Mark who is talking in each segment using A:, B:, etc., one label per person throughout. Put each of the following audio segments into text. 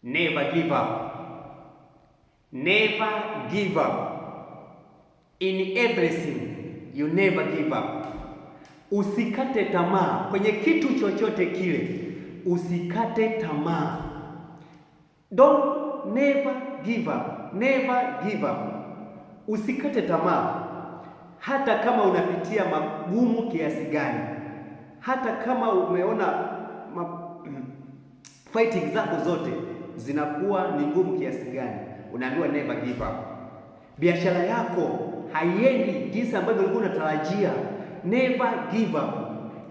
A: Never give up. Never give up. In everything, you never give up. Usikate tamaa kwenye kitu chochote kile. Usikate tamaa. Never give up. Never give up. Usikate tamaa. Hata kama unapitia magumu kiasi gani. Hata kama umeona fighting zako zote zinakuwa ni ngumu kiasi gani, unaambiwa never give up. Biashara yako haiendi jinsi ambavyo ulikuwa unatarajia, never give up.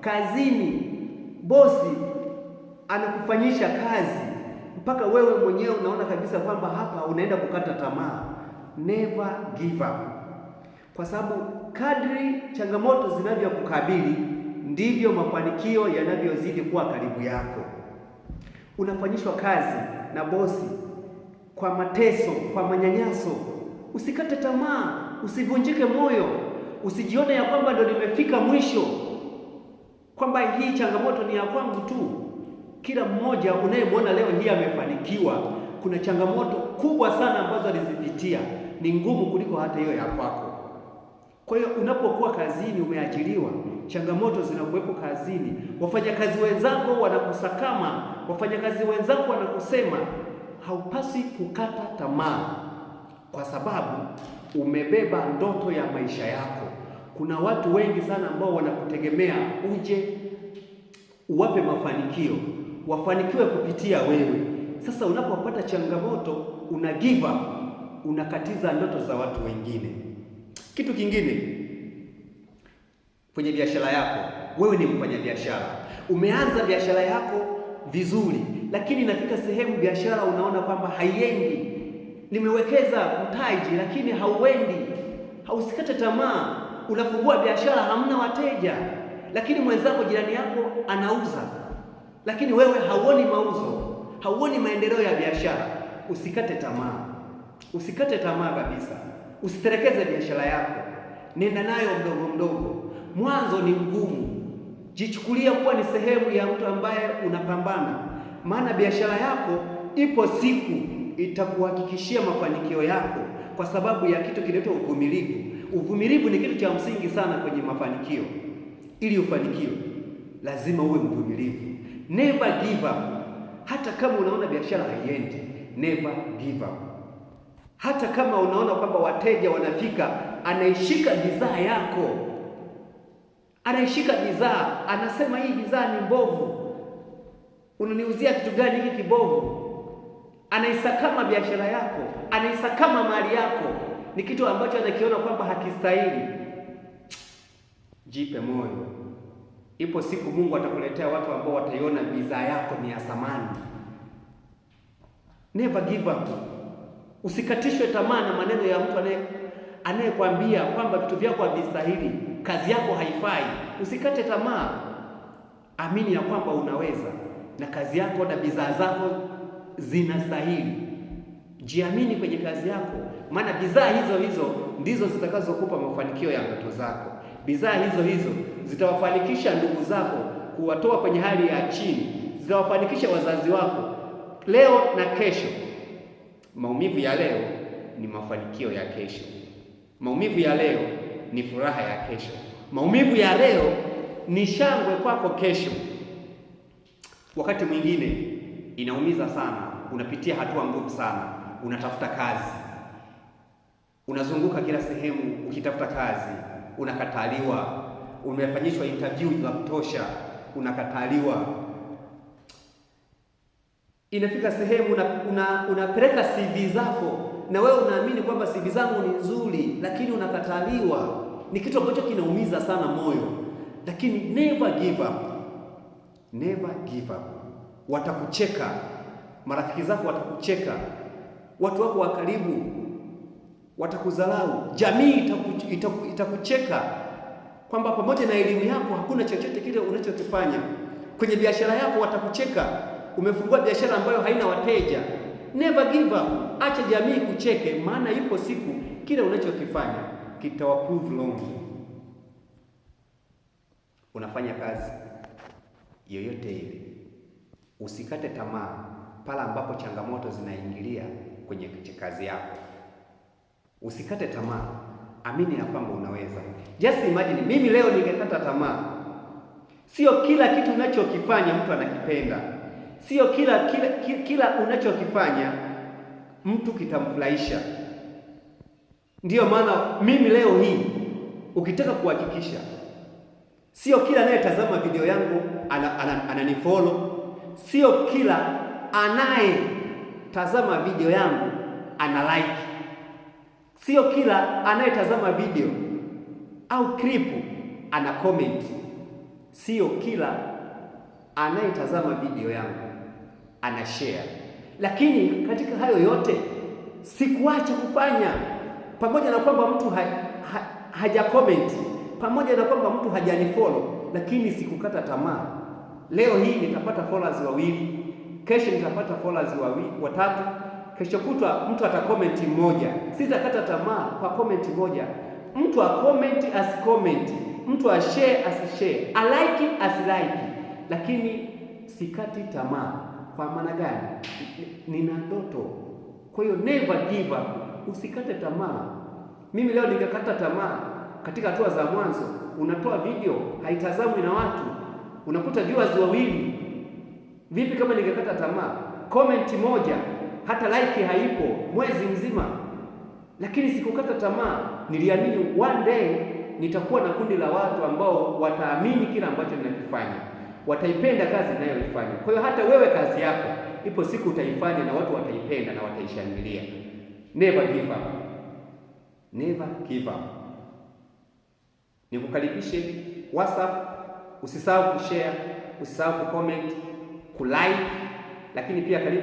A: Kazini bosi anakufanyisha kazi mpaka wewe mwenyewe unaona kabisa kwamba hapa unaenda kukata tamaa, never give up. Kwa sababu kadri changamoto zinavyokukabili ndivyo mafanikio yanavyozidi kuwa karibu yako. Unafanyishwa kazi na bosi kwa mateso, kwa manyanyaso, usikate tamaa, usivunjike moyo, usijione ya kwamba ndio nimefika mwisho, kwamba hii changamoto ni ya kwangu tu. Kila mmoja unayemwona leo hii amefanikiwa, kuna changamoto kubwa sana ambazo alizipitia, ni ngumu kuliko hata hiyo ya kwako. Kwa hiyo unapokuwa kazini, umeajiriwa, changamoto zinakuwepo kazini, wafanyakazi wenzako wanakusakama, wafanyakazi wenzako wanakusema, haupasi kukata tamaa, kwa sababu umebeba ndoto ya maisha yako. Kuna watu wengi sana ambao wanakutegemea uje uwape mafanikio, wafanikiwe kupitia wewe. Sasa unapopata changamoto, una give up, unakatiza ndoto za watu wengine. Kitu kingine kwenye biashara yako, wewe ni mfanyabiashara, umeanza biashara yako vizuri, lakini inafika sehemu biashara unaona kwamba haiendi. Nimewekeza mtaji lakini hauendi. Hausikate tamaa. Unafungua biashara hamna wateja, lakini mwenzako jirani yako anauza, lakini wewe hauoni mauzo, hauoni maendeleo ya biashara. Usikate tamaa. Usikate tamaa kabisa. Usiterekeze biashara yako, nenda nayo mdogo mdogo. Mwanzo ni mgumu, jichukulia kuwa ni sehemu ya mtu ambaye unapambana, maana biashara yako ipo siku itakuhakikishia mafanikio yako, kwa sababu ya kitu kinaitwa uvumilivu. Uvumilivu ni kitu cha msingi sana kwenye mafanikio. Ili ufanikiwe, lazima uwe mvumilivu. Never give up. Hata kama unaona biashara haiendi, never give up. Hata kama unaona kwamba wateja wanafika, anaishika bidhaa yako, anaishika bidhaa, anasema hii bidhaa ni mbovu, unaniuzia kitu gani hiki kibovu? Anaisakama biashara yako, anaisakama mali yako, ni kitu ambacho anakiona kwamba hakistahili. Jipe moyo. Ipo siku Mungu atakuletea watu ambao wataiona bidhaa yako ni ya thamani. Never give up. Usikatishwe tamaa na maneno ya mtu anayekwambia kwamba vitu vyako havistahili, kazi yako haifai. Usikate tamaa. Amini ya kwamba unaweza, na kazi yako na bidhaa zako zinastahili. Jiamini kwenye kazi yako, maana bidhaa hizo ndizo zitakazokupa mafanikio ya ndoto zako. Bidhaa hizo zitawafanikisha ndugu zako, kuwatoa kwenye hali ya chini, zitawafanikisha wazazi wako leo na kesho. Maumivu ya leo ni mafanikio ya kesho. Maumivu ya leo ni furaha ya kesho. Maumivu ya leo ni shangwe kwako kesho. Wakati mwingine inaumiza sana, unapitia hatua ngumu sana, unatafuta kazi, unazunguka kila sehemu ukitafuta kazi, unakataliwa, umefanyishwa interview za kutosha, unakataliwa. Inafika sehemu unapeleka CV zako, na wewe unaamini kwamba CV zangu ni nzuri, lakini unakataliwa. Ni kitu ambacho kinaumiza sana moyo, lakini never give up. Never give up. Watakucheka, marafiki zako watakucheka, watu wako wa karibu watakudharau, jamii itakucheka kwamba pamoja na elimu yako hakuna chochote kile unachokifanya. Kwenye biashara yako watakucheka, umefungua biashara ambayo haina wateja. Never give up. Acha jamii kucheke, maana ipo siku kile unachokifanya kitawaprove wrong. Unafanya kazi yoyote ile, usikate tamaa. pale ambapo changamoto zinaingilia kwenye kazi yako. Usikate tamaa, amini ya kwamba unaweza. Just imagine, mimi leo ningekata tamaa. Sio kila kitu unachokifanya mtu anakipenda, sio kila unachokifanya mtu kitamfurahisha. Ndiyo maana mimi leo hii, ukitaka kuhakikisha, sio kila anayetazama video yangu ananifollow, sio kila anayetazama video yangu ana like, sio kila anayetazama video au clip ana comment, sio kila anayetazama video yangu ana share. Lakini katika hayo yote sikuacha kufanya, pamoja na kwamba mtu haja comment, pamoja na kwamba mtu hajanifollow, lakini sikukata tamaa. Leo hii nitapata followers 2, kesho nitapata followers 3, kesho kutwa mtu atacomment mmoja. Sitakata tamaa kwa comment moja. Mtu acomment asicomment, mtu ashare asishare, alike asilike, lakini sikati tamaa. Kwa maana gani? Nina ndoto. Kwa hiyo never give up, usikate tamaa. Mimi leo ningekata tamaa katika hatua za mwanzo, unatoa video haitazamwi na watu, unakuta viewers 2. Vipi kama ningekata tamaa? Comment moja, hata like haipo mwezi mzima. Lakini sikukata tamaa, niliamini one day nitakuwa na kundi la watu ambao wataamini kila ambacho ninakifanya, wataipenda kazi ninayoifanya. Kwa hiyo hata wewe kazi yako ipo siku utaifanya na watu wataipenda na wataishangilia. Never give up. Never give up. Nikukaribishe WhatsApp, usisahau kushare, usisahau kucomment, kulike, lakini pia karibu